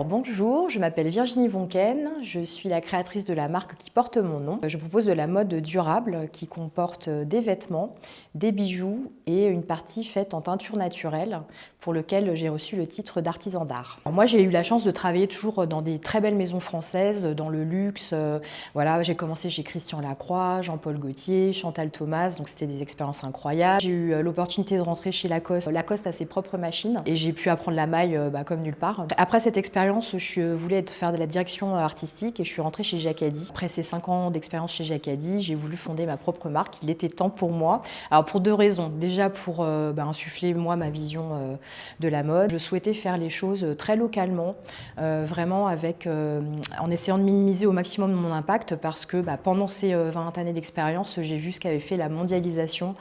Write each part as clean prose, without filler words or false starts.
Bonjour, je m'appelle Virginie Vonken, je suis la créatrice de la marque qui porte mon nom. Je propose de la mode durable qui comporte des vêtements, des bijoux et une partie faite en teinture naturelle pour lequel j'ai reçu le titre d'artisan d'art. Moi j'ai eu la chance de travailler toujours dans des très belles maisons françaises, dans le luxe. Voilà, j'ai commencé chez Christian Lacroix, Jean-Paul Gaultier, Chantal Thomas, donc c'était des expériences incroyables. J'ai eu l'opportunité de rentrer chez Lacoste. Lacoste a ses propres machines et j'ai pu apprendre la maille comme nulle part. Après cette expérience, je voulais faire de la direction artistique et je suis rentrée chez Jacquadi. Après ces 5 ans d'expérience chez Jacquadi, j'ai voulu fonder ma propre marque. Il était temps pour moi. Alors pour 2 raisons. Déjà pour insuffler moi ma vision de la mode. Je souhaitais faire les choses très localement, vraiment en essayant de minimiser au maximum mon impact parce que pendant ces 20 années d'expérience, j'ai vu ce qu'avait fait la mondialisation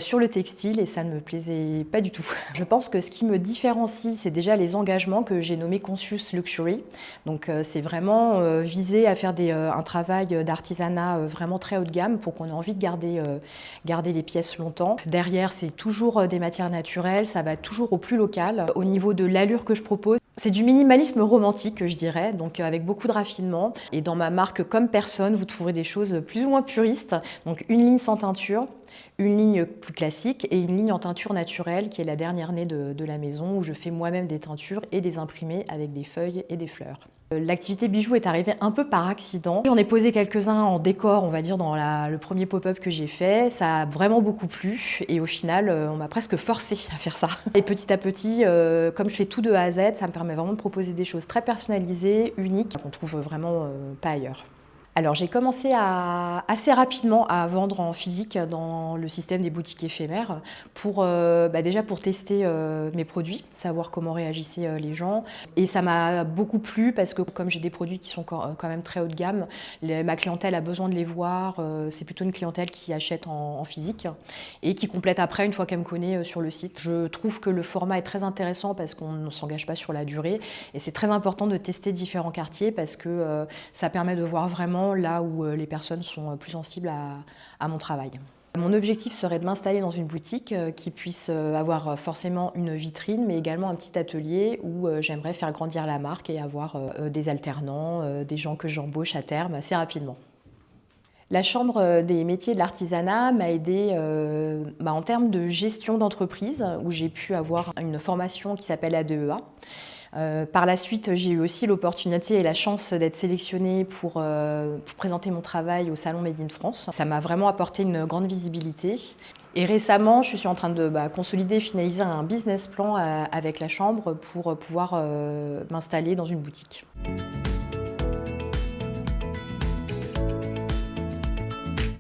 sur le textile et ça ne me plaisait pas du tout. Je pense que ce qui me différencie, c'est déjà les engagements que j'ai nommés Conscious Luxury. Donc c'est vraiment visé à faire un travail d'artisanat vraiment très haut de gamme pour qu'on ait envie de garder les pièces longtemps. Derrière, c'est toujours des matières naturelles, ça va toujours au plus local. Au niveau de l'allure que je propose, c'est du minimalisme romantique, je dirais, donc avec beaucoup de raffinement. Et dans ma marque Comme Personne, vous trouverez des choses plus ou moins puristes. Donc une ligne sans teinture, une ligne plus classique et une ligne en teinture naturelle qui est la dernière née de la maison où je fais moi-même des teintures et des imprimés avec des feuilles et des fleurs. L'activité bijoux est arrivée un peu par accident. J'en ai posé quelques-uns en décor, on va dire, dans le premier pop-up que j'ai fait. Ça a vraiment beaucoup plu et au final, on m'a presque forcé à faire ça. Et petit à petit, comme je fais tout de A à Z, ça me permet vraiment de proposer des choses très personnalisées, uniques, qu'on trouve vraiment pas ailleurs. Alors j'ai commencé assez rapidement à vendre en physique dans le système des boutiques éphémères déjà pour tester mes produits, savoir comment réagissaient les gens. Et ça m'a beaucoup plu parce que comme j'ai des produits qui sont quand même très haut de gamme, ma clientèle a besoin de les voir. C'est plutôt une clientèle qui achète en physique et qui complète après une fois qu'elle me connaît sur le site. Je trouve que le format est très intéressant parce qu'on ne s'engage pas sur la durée et c'est très important de tester différents quartiers parce que ça permet de voir vraiment là où les personnes sont plus sensibles à mon travail. Mon objectif serait de m'installer dans une boutique qui puisse avoir forcément une vitrine, mais également un petit atelier où j'aimerais faire grandir la marque et avoir des alternants, des gens que j'embauche à terme assez rapidement. La Chambre des métiers de l'artisanat m'a aidée en termes de gestion d'entreprise, où j'ai pu avoir une formation qui s'appelle A2EA. Par la suite, j'ai eu aussi l'opportunité et la chance d'être sélectionnée pour présenter mon travail au Salon Made in France. Ça m'a vraiment apporté une grande visibilité. Et récemment, je suis en train de consolider et finaliser un business plan avec la Chambre pour pouvoir m'installer dans une boutique.